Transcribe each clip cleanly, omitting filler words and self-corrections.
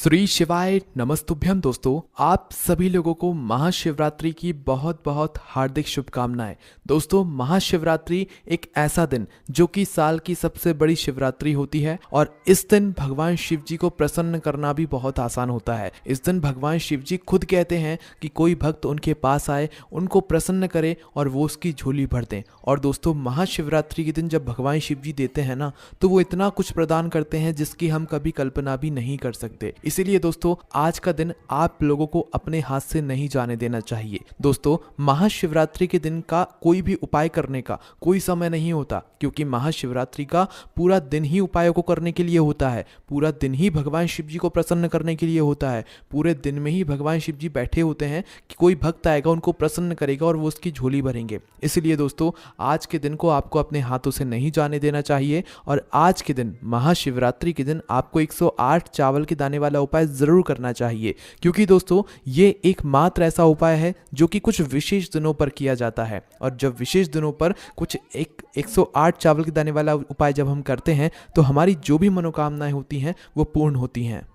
श्री शिवाय नमस्तुभ्यम। दोस्तों, आप सभी लोगों को महाशिवरात्रि की बहुत बहुत हार्दिक शुभकामनाएं। दोस्तों, महाशिवरात्रि एक ऐसा दिन जो कि साल की सबसे बड़ी शिवरात्रि होती है और इस दिन भगवान शिव जी को प्रसन्न करना भी बहुत आसान होता है। इस दिन भगवान शिव जी खुद कहते हैं कि कोई भक्त उनके पास आए, उनको प्रसन्न करे और वो उसकी झोली भर दें। और दोस्तों, महाशिवरात्रि के दिन जब भगवान शिव जी देते हैं ना, तो वो इतना कुछ प्रदान करते हैं जिसकी हम कभी कल्पना भी नहीं कर सकते। इसीलिए दोस्तों, आज का दिन आप लोगों को अपने हाथ से नहीं जाने देना चाहिए। दोस्तों, महाशिवरात्रि के दिन का कोई भी उपाय करने का कोई समय नहीं होता, क्योंकि महाशिवरात्रि का पूरा दिन ही उपायों को करने के लिए होता है। पूरा दिन ही भगवान शिव जी को प्रसन्न करने के लिए होता है। पूरे दिन में ही भगवान शिव जी बैठे होते हैं कि कोई भक्त आएगा, उनको प्रसन्न करेगा और वो उसकी झोली भरेंगे। इसलिए दोस्तों, आज के दिन को आपको अपने हाथों से नहीं जाने देना चाहिए। और आज के दिन, महाशिवरात्रि के दिन, आपको 108 चावल के दाने वाला उपाय जरूर करना चाहिए, क्योंकि दोस्तों ये एकमात्र ऐसा उपाय है जो कि कुछ विशेष दिनों पर किया जाता है। और जब विशेष दिनों पर कुछ 108 चावल के दाने वाला उपाय जब हम करते हैं, तो हमारी जो भी मनोकामनाएं होती हैं वो पूर्ण होती हैं।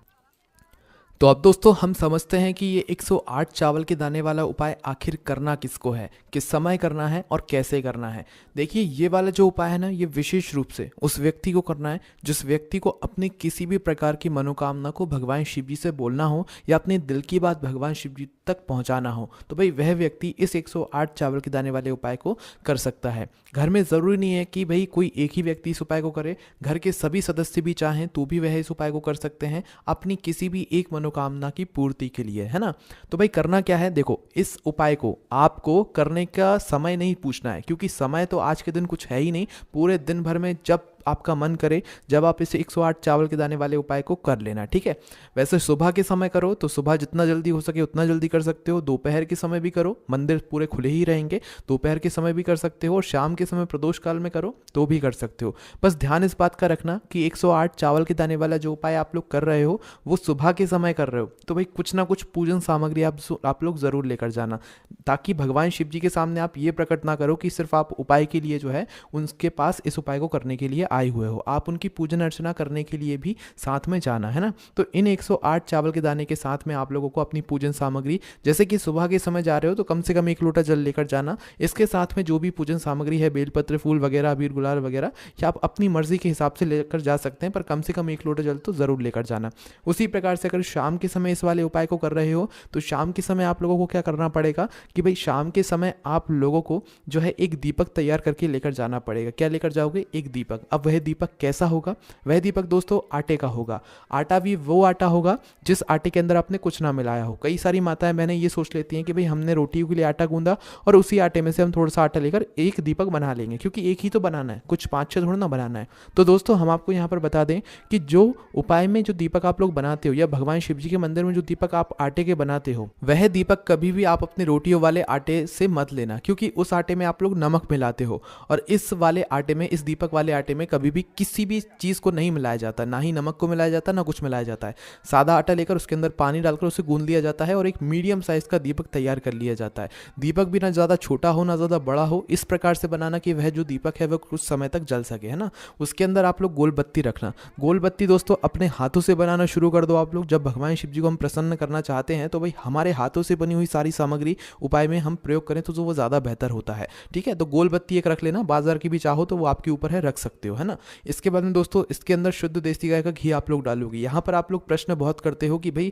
तो अब दोस्तों, हम समझते हैं कि ये 108 चावल के दाने वाला उपाय आखिर करना किसको है, किस समय करना है और कैसे करना है। देखिए, ये वाला जो उपाय है ना, ये विशेष रूप से उस व्यक्ति को करना है जिस व्यक्ति को अपनी किसी भी प्रकार की मनोकामना को भगवान शिव जी से बोलना हो या अपने दिल की बात भगवान शिव जी तक पहुंचाना हो। तो भाई वह व्यक्ति इस 108 चावल के दाने वाले उपाय को कर सकता है। घर में ज़रूरी नहीं है कि भाई कोई एक ही व्यक्ति इस उपाय को करे, घर के सभी सदस्य भी चाहें तो भी वह इस उपाय को कर सकते हैं अपनी किसी भी एक मनोकामना की पूर्ति के लिए, है ना। तो भाई करना क्या है, देखो, इस उपाय को आपको करने का समय नहीं पूछना है, क्योंकि समय तो आज के दिन कुछ है ही नहीं। पूरे दिन भर में जब आपका मन करे, जब आप इसे 108 चावल के दाने वाले उपाय को कर लेना, ठीक है। वैसे सुबह के समय करो तो सुबह जितना जल्दी हो सके उतना जल्दी कर सकते हो। दोपहर के समय भी करो, मंदिर पूरे खुले ही रहेंगे, दोपहर के समय भी कर सकते हो। और शाम के समय प्रदोष काल में करो तो भी कर सकते हो। बस ध्यान इस बात का रखना कि 108 चावल के दाने वाला जो उपाय आप लोग कर रहे हो वो सुबह के समय कर रहे हो, तो भाई कुछ ना कुछ पूजन सामग्री आप लोग ज़रूर लेकर जाना, ताकि भगवान शिव जी के सामने आप ये प्रकट ना करो कि सिर्फ आप उपाय के लिए जो है उनके पास इस उपाय को करने के लिए आए हुए हो। आप उनकी पूजन अर्चना करने के लिए भी साथ में जाना, है ना। तो इन 108 चावल के दाने के साथ में आप लोगों को अपनी पूजन सामग्री, जैसे कि सुबह के समय जा रहे हो तो कम से कम 1 लोटा जल लेकर जाना। इसके साथ में जो भी पूजन सामग्री है, बेलपत्र, फूल वगैरह, अबीर गुलाल वगैरह, या आप अपनी मर्जी के हिसाब से लेकर जा सकते हैं, पर कम से कम 1 लोटा जल तो ज़रूर लेकर जाना। उसी प्रकार से अगर शाम के समय इस वाले उपाय को कर रहे हो तो शाम के समय आप लोगों को क्या करना पड़ेगा कि भाई शाम के समय आप लोगों को जो है एक दीपक तैयार करके लेकर जाना पड़ेगा। क्या लेकर जाओगे? एक दीपक। अब वह दीपक कैसा होगा? वह दीपक दोस्तों आटे का होगा। आटा भी वो आटा होगा जिस आटे के अंदर आपने कुछ ना मिलाया हो। कई सारी माताएं बहनें ये सोच लेती हैं कि भाई हमने रोटियों के लिए आटा गूंदा और उसी आटे में से हम थोड़ा सा आटा लेकर एक दीपक बना लेंगे, क्योंकि एक ही तो बनाना है, कुछ 5-6 थोड़ा ना बनाना है। तो दोस्तों, हम आपको यहाँ पर बता दें कि जो उपाय में जो दीपक आप लोग बनाते हो या भगवान शिव जी के मंदिर में जो दीपक आप आटे के बनाते हो, वह दीपक कभी भी आप अपने रोटियों वाले आटे से मत लेना, क्योंकि उस आटे में आप लोग नमक मिलाते हो। और इस वाले आटे में, इस दीपक वाले आटे में कभी भी किसी भी चीज़ को नहीं मिलाया जाता, ना ही नमक को मिलाया जाता, ना कुछ मिलाया जाता है। सादा आटा लेकर उसके अंदर पानी डालकर उसे गूंद लिया जाता है और एक मीडियम साइज का दीपक तैयार कर लिया जाता है। दीपक भी ना ज़्यादा छोटा हो ना ज़्यादा बड़ा हो, इस प्रकार से बनाना कि वह जो दीपक है वह कुछ समय तक जल सके, है ना। उसके अंदर आप लोग गोल बत्ती रखना। गोल बत्ती दोस्तों अपने हाथों से बनाना शुरू कर दो आप लोग। जब भगवान शिव जी को हम प्रसन्न करना चाहते हैं तो भाई हमारे हाथों से बनी हुई सारी सामग्री उपाय में हम प्रयोग करें तो वो ज़्यादा बेहतर होता है, ठीक है। तो गोल बत्ती एक रख लेना, बाजार की भी चाहो तो वो आपके ऊपर है, रख सकते हो, है ना। इसके बाद में दोस्तों इसके अंदर शुद्ध देसी गाय का घी आप लोग डालोगे। यहाँ पर आप लोग प्रश्न बहुत करते हो कि भाई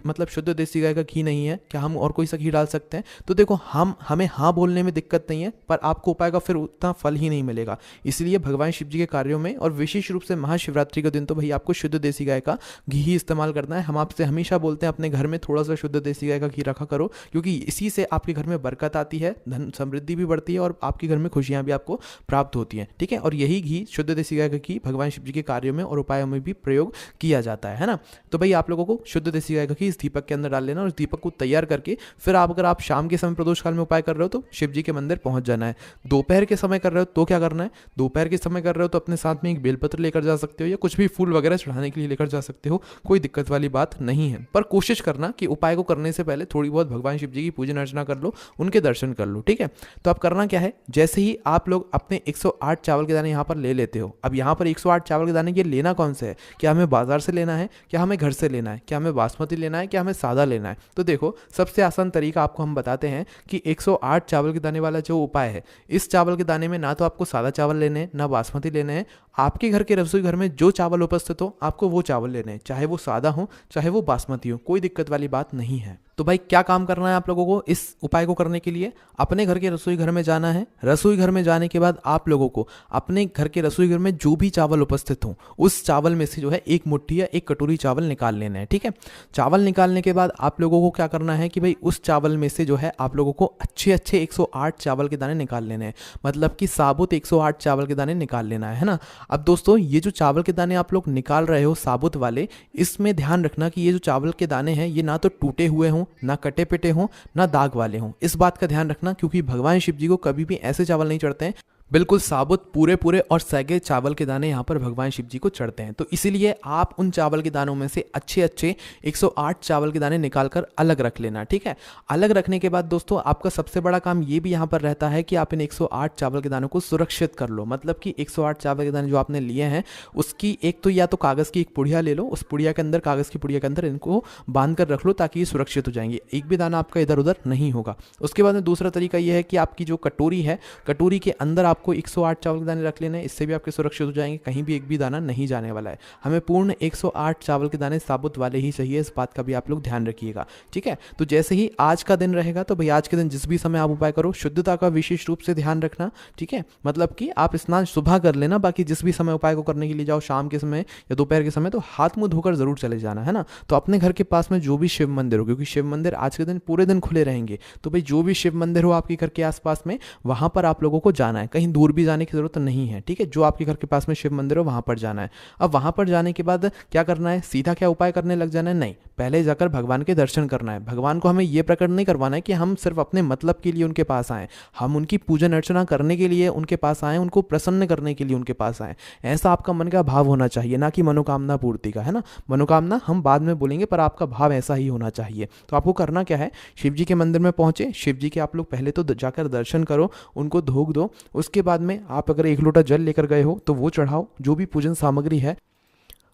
मतलब शुद्ध देसी गाय का घी नहीं है, क्या हम और कोई सा घी डाल सकते हैं? तो देखो, हमें हाँ बोलने में दिक्कत नहीं है, पर आपको उपाय का फिर उतना फल ही नहीं मिलेगा। इसलिए भगवान शिव जी के कार्यों में और विशेष रूप से महाशिवरात्रि के दिन तो भाई आपको शुद्ध देसी गाय का घी ही इस्तेमाल करना है। हम आपसे हमेशा बोलते हैं अपने घर में थोड़ा सा शुद्ध देसी गाय का घी रखा करो, क्योंकि इसी से आपके घर में बरकत आती है, धन समृद्धि भी बढ़ती है और आपके घर में खुशियां भी आपको प्राप्त होती हैं, ठीक है। और यही घी, शुद्ध देसी गाय का घी, भगवान शिव जी के कार्यों में और उपायों में भी प्रयोग किया जाता है ना। तो भाई आप लोगों को शुद्ध देसी गाय का घी इस दीपक के अंदर डाल लेना और इस दीपक को तैयार करके फिर अगर आप शाम के समय प्रदोष काल में उपाय कर रहे हो तो शिव जी के मंदिर पहुंच जाना है। दोपहर के समय कर रहे हो तो क्या करना है? दोपहर के समय कर रहे हो तो अपने साथ में एक बेलपत्र लेकर जा सकते हो या कुछ भी फूल वगैरह चढ़ाने के लिए लेकर जा सकते हो, कोई दिक्कत वाली बात नहीं है। पर कोशिश करना कि उपाय को करने से पहले थोड़ी बहुत भगवान शिव जी की पूजन अर्चना कर लो, उनके दर्शन कर लो, ठीक है। तो अब करना क्या है, जैसे ही आप लोग अपने 108 चावल के दाने यहाँ पर ले लेते लेते हो। अब यहाँ पर 108 चावल के दाने ये लेना कौन से है? क्या हमें बाजार से लेना है, क्या हमें घर से लेना है, क्या हमें बासमती लेना है, क्या हमें सादा लेना है? तो देखो सबसे आसान तरीका आपको हम बताते हैं कि 108 चावल के दाने वाला जो उपाय है, इस चावल के दाने में ना तो आपको सादा चावल लेने हैं ना बासमती लेने हैं। आपके घर के रसोई घर में जो चावल उपस्थित हो आपको वो चावल लेने हैं, चाहे वो सादा हो चाहे वो बासमती हो, कोई दिक्कत वाली बात नहीं है। तो भाई क्या काम करना है आप लोगों को इस उपाय को करने के लिए? अपने घर के रसोई घर में जाना है। रसोई घर में जाने के बाद आप लोगों को अपने घर के रसोई घर में जो भी चावल उपस्थित हो उस चावल में से जो है एक मुट्ठी या एक कटोरी चावल निकाल लेना है। ठीक है, चावल निकालने के बाद आप लोगों को क्या करना है कि भाई उस चावल में से जो है आप लोगों को अच्छे अच्छे 108 चावल के दाने निकाल लेने हैं, मतलब कि साबुत 108 चावल के दाने निकाल लेना है ना। अब दोस्तों ये जो चावल के दाने आप लोग निकाल रहे हो साबुत वाले, इसमें ध्यान रखना कि ये जो चावल के दाने हैं ये ना तो टूटे हुए हों, ना कटे पिटे हों, ना दाग वाले हों। इस बात का ध्यान रखना, क्योंकि भगवान शिव जी को कभी भी ऐसे चावल नहीं चढ़ते हैं। बिल्कुल साबुत पूरे पूरे और सगे चावल के दाने यहाँ पर भगवान शिव जी को चढ़ते हैं। तो इसीलिए आप उन चावल के दानों में से अच्छे अच्छे 108 चावल के दाने निकालकर अलग रख लेना। ठीक है, अलग रखने के बाद दोस्तों आपका सबसे बड़ा काम ये भी यहाँ पर रहता है कि आप इन 108 चावल के दानों को सुरक्षित कर लो। मतलब कि 108 चावल के दाने जो आपने लिए हैं उसकी एक तो या तो कागज़ की एक पुड़िया ले लो, उस पुड़िया के अंदर, कागज़ की पुड़िया के अंदर इनको बांध कर रख लो ताकि ये सुरक्षित हो जाएंगे, एक भी दाना आपका इधर उधर नहीं होगा। उसके बाद में दूसरा तरीका ये है कि आपकी जो कटोरी है, कटोरी के अंदर आपको 108 चावल के दाने रख लेने हैं। इससे भी आपके सुरक्षित हो जाएंगे, कहीं भी एक भी दाना नहीं जाने वाला है। हमें पूर्ण 108 चावल के दाने साबुत वाले ही चाहिए, इस बात का भी आप लोग ध्यान रखिएगा। ठीक है, तो जैसे ही आज का दिन रहेगा तो भाई आज के दिन जिस भी समय आप उपाय करो शुद्धता का विशेष रूप से ध्यान रखना। ठीक है, मतलब कि आप स्नान सुबह कर लेना, बाकी जिस भी समय उपाय को करने के लिए जाओ, शाम के समय या दोपहर के समय, तो हाथ मुंह धोकर जरूर चले जाना है ना। तो अपने घर के पास में जो भी शिव मंदिर हो, क्योंकि शिव मंदिर आज के दिन पूरे दिन खुले रहेंगे, तो भाई जो भी शिव मंदिर हो आपके घर के आसपास में वहां पर आप लोगों को जाना है, कहीं दूर भी जाने की जरूरत नहीं है। ठीक है, जो आपके घर के पास में शिव मंदिर हो वहां पर जाना है। अब वहां पर जाने के बाद क्या करना है, सीधा क्या उपाय करने लग जाना है? नहीं, पहले जाकर भगवान के दर्शन करना है। भगवान को हमें यह प्रकट नहीं करवाना है कि हम सिर्फ अपने मतलब के लिए उनके पास आए, हम उनकी पूजन अर्चना करने के लिए उनके पास आए, उनको प्रसन्न करने के लिए उनके पास आए। ऐसा आपका मन का भाव होना चाहिए, ना कि मनोकामना पूर्ति का, है ना। मनोकामना हम बाद में बोलेंगे, पर आपका भाव ऐसा ही होना चाहिए। तो आपको करना क्या है, शिव जी के मंदिर में पहुंचे, शिव जी के आप लोग पहले तो जाकर दर्शन करो, उनको धोख दो। उसके बाद में आप अगर एक लोटा जल लेकर गए हो तो वो चढ़ाओ, जो भी पूजन सामग्री है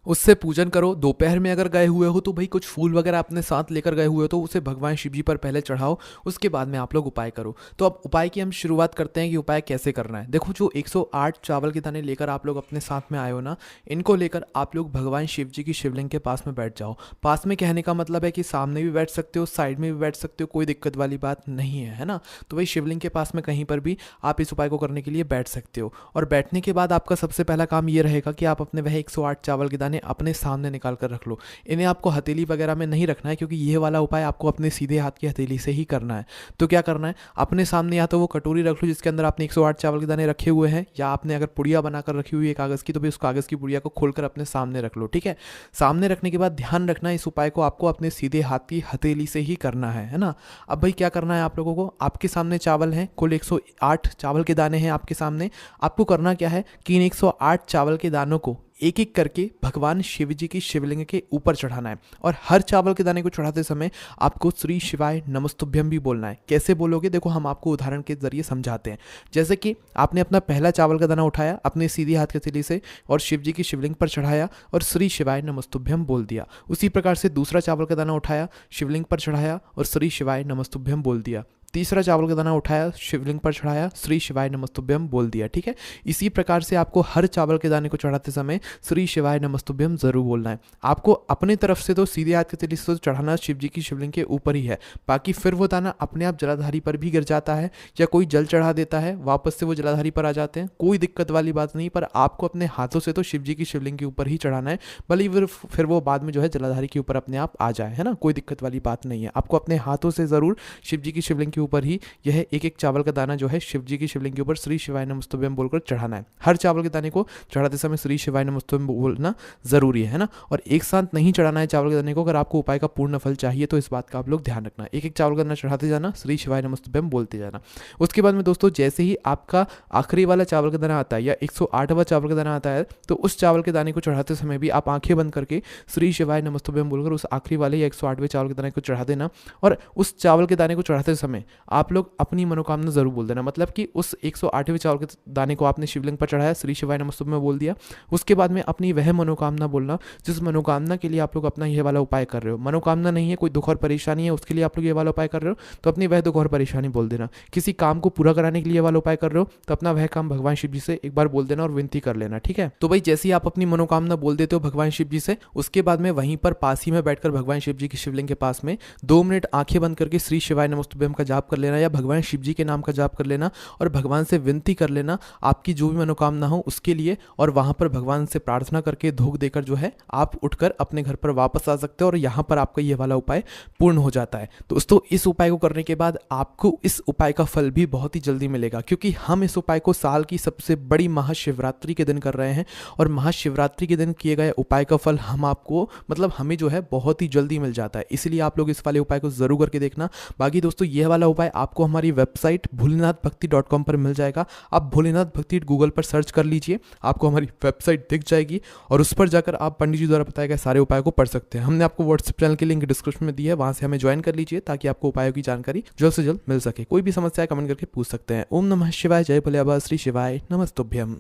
उससे पूजन करो। दोपहर में अगर गए हुए हो तो भाई कुछ फूल वगैरह अपने साथ लेकर गए हुए हो तो उसे भगवान शिव जी पर पहले चढ़ाओ, उसके बाद में आप लोग उपाय करो। तो अब उपाय की हम शुरुआत करते हैं कि उपाय कैसे करना है। देखो, जो 108 चावल के दाने लेकर आप लोग अपने साथ में आए हो ना, इनको लेकर आप लोग भगवान शिव जी की शिवलिंग के पास में बैठ जाओ। पास में कहने का मतलब है कि सामने भी बैठ सकते हो, साइड में भी बैठ सकते हो, कोई दिक्कत वाली बात नहीं है ना। तो भाई शिवलिंग के पास में कहीं पर भी आप इस उपाय को करने के लिए बैठ सकते हो। और बैठने के बाद आपका सबसे पहला काम ये रहेगा कि आप अपने वह 108 चावल के दाने अपने सामने निकाल कर रख लो। इन्हें आपको हथेली वगैरह में नहीं रखना है, क्योंकि ये वाला उपाय आपको अपने सीधे हाथ की हथेली से ही करना है। तो क्या करना है, अपने सामने या तो वो कटोरी रख लो जिसके अंदर आपने 108 चावल के दाने रखे हुए हैं, या आपने अगर पुड़िया बनाकर रखी हुई है कागज़ की तो भी उस कागज़ की पुड़िया को खोलकर अपने सामने रख लो। ठीक है, सामने रखने के बाद ध्यान रखना इस उपाय को आपको अपने सीधे हाथ की हथेली से ही करना है ना। अब भाई क्या करना है आप लोगों को, आपके सामने चावल हैं, कुल 108 चावल के दाने हैं आपके सामने। आपको करना क्या है कि इन 108 चावल के दानों को एक एक करके भगवान शिव जी की शिवलिंग के ऊपर चढ़ाना है। और हर चावल के दाने को चढ़ाते समय आपको श्री शिवाय नमस्तुभ्यम भी बोलना है। कैसे बोलोगे, देखो हम आपको उदाहरण के जरिए समझाते हैं। जैसे कि आपने अपना पहला चावल का दाना उठाया अपने सीधी हाथ की हथेली से और शिव जी की शिवलिंग पर चढ़ाया और श्री शिवाय नमस्तुभ्यम बोल दिया। उसी प्रकार से दूसरा चावल का दाना उठाया, शिवलिंग पर चढ़ाया और श्री शिवाय नमस्तुभ्यम बोल दिया। तीसरा चावल का दाना उठाया, शिवलिंग पर चढ़ाया, श्री शिवाय नमस्तुभ्यम बोल दिया। ठीक है, इसी प्रकार से आपको हर चावल के दाने को चढ़ाते समय श्री शिवाय नमस्तुभ्यम जरूर बोलना है। आपको अपनी तरफ से तो सीधे हाथ के तरीके से चढ़ाना शिव जी की शिवलिंग के ऊपर ही है, बाकी फिर वो दाना अपने आप जलाधारी पर भी गिर जाता है, या कोई जल चढ़ा देता है वापस से वो जलाधारी पर आ जाते हैं, कोई दिक्कत वाली बात नहीं। पर आपको अपने हाथों से तो शिव जी की शिवलिंग के ऊपर ही चढ़ाना है, भले फिर वो बाद में जो है जलाधारी के ऊपर अपने आप आ जाए, है ना, कोई दिक्कत वाली बात नहीं है। आपको अपने हाथों से जरूर शिव जी की शिवलिंग के ऊपर ही यह एक एक चावल का दाना जो है शिव जी की शिवलिंग के ऊपर श्री शिवाय नमस्तुभ्यम बोलकर चढ़ाना है। हर चावल के दाने को चढ़ाते समय श्री शिवाय नमस्तुभ्यम बोलना जरूरी है ना। और एक साथ नहीं चढ़ाना है चावल के दाने को। अगर आपको उपाय का पूर्ण फल चाहिए तो इस बात का आप लोग ध्यान रखना, एक एक चावल का दाना चढ़ाते जाना, श्री शिवाय नमस्तुभ्यम बोलते जाना। उसके बाद में दोस्तों जैसे ही आपका आखिरी वाला चावल का दाना आता है या 108वां चावल का दाना आता है, तो उस चावल के दाने को चढ़ाते समय भी आप आंखें बंद करके श्री शिवाय नमस्तुभ्यम बोलकर उस आखिरी वाले या 108वें चावल के दाने को चढ़ा देना। और उस चावल के दाने को चढ़ाते समय आप लोग अपनी मनोकामना ज़रूर बोल देना। मतलब कि उस 108वें चावल के दाने को आपने शिवलिंग पर चढ़ाया, श्री शिवाय नमस्तुभ्यं में बोल दिया, उसके बाद में अपनी वह मनोकामना बोलना जिस मनोकामना के लिए आप लोग अपना ये वाला उपाय कर रहे हो। मनोकामना नहीं है, कोई दुख और परेशानी है, उसके लिए आप लोग ये वाला उपाय कर रहे हो तो अपनी वह दुख और परेशानी बोल देना। किसी काम को पूरा कराने के लिए ये वाला उपाय कर रहे हो तो अपना वह काम भगवान शिव जी से एक बार बोल देना और विनती कर लेना, ठीक है। तो भाई जैसे ही आप अपनी मनोकामना बोल देते हो भगवान शिव जी से, उसके बाद में वहीं पर पास ही में बैठकर भगवान शिव जी की शिवलिंग के पास में 2 मिनट आंखें बंद करके श्री शिवाय नमस्तुभ्यं का जाप कर लेना या भगवान शिव जी के नाम का जाप कर लेना और भगवान से विनती कर लेना आपकी जो भी मनोकामना हो उसके लिए। और वहां पर भगवान से प्रार्थना करके धूप देकर जो है आप उठकर अपने घर पर वापस आ सकते हो और यहाँ पर आपका ये वाला उपाय पूर्ण हो जाता है। दोस्तों इस उपाय को करने के बाद आपको इस उपाय का फल भी बहुत ही जल्दी मिलेगा, क्योंकि हम इस उपाय को साल की सबसे बड़ी महाशिवरात्रि के दिन कर रहे हैं और महाशिवरात्रि के दिन किए गए उपाय का फल हम आपको मतलब हमें जो है बहुत ही जल्दी मिल जाता है। इसलिए आप लोग इस वाले उपाय को जरूर करके देखना। बाकी दोस्तों यह वाला उपाय आपको हमारी वेबसाइट भोलेनाथभक्ति.com पर मिल जाएगा। आप भोलेनाथ भक्ति गूगल पर सर्च कर लीजिए, आपको हमारी वेबसाइट दिख जाएगी और उस पर जाकर आप पंडित जी द्वारा बताए गए सारे उपाय को पढ़ सकते हैं। हमने आपको व्हाट्सएप चैनल की लिंक डिस्क्रिप्शन में दी है, वहां से हमें ज्वाइन कर लीजिए ताकि आपको उपायों की जानकारी जल्द से जल्द मिल सके। कोई भी समस्या कमेंट करके पूछ सकते हैं। ओम नमः शिवाय, जय भोले बाबा, श्री शिवाय नमस्तुभ्यम।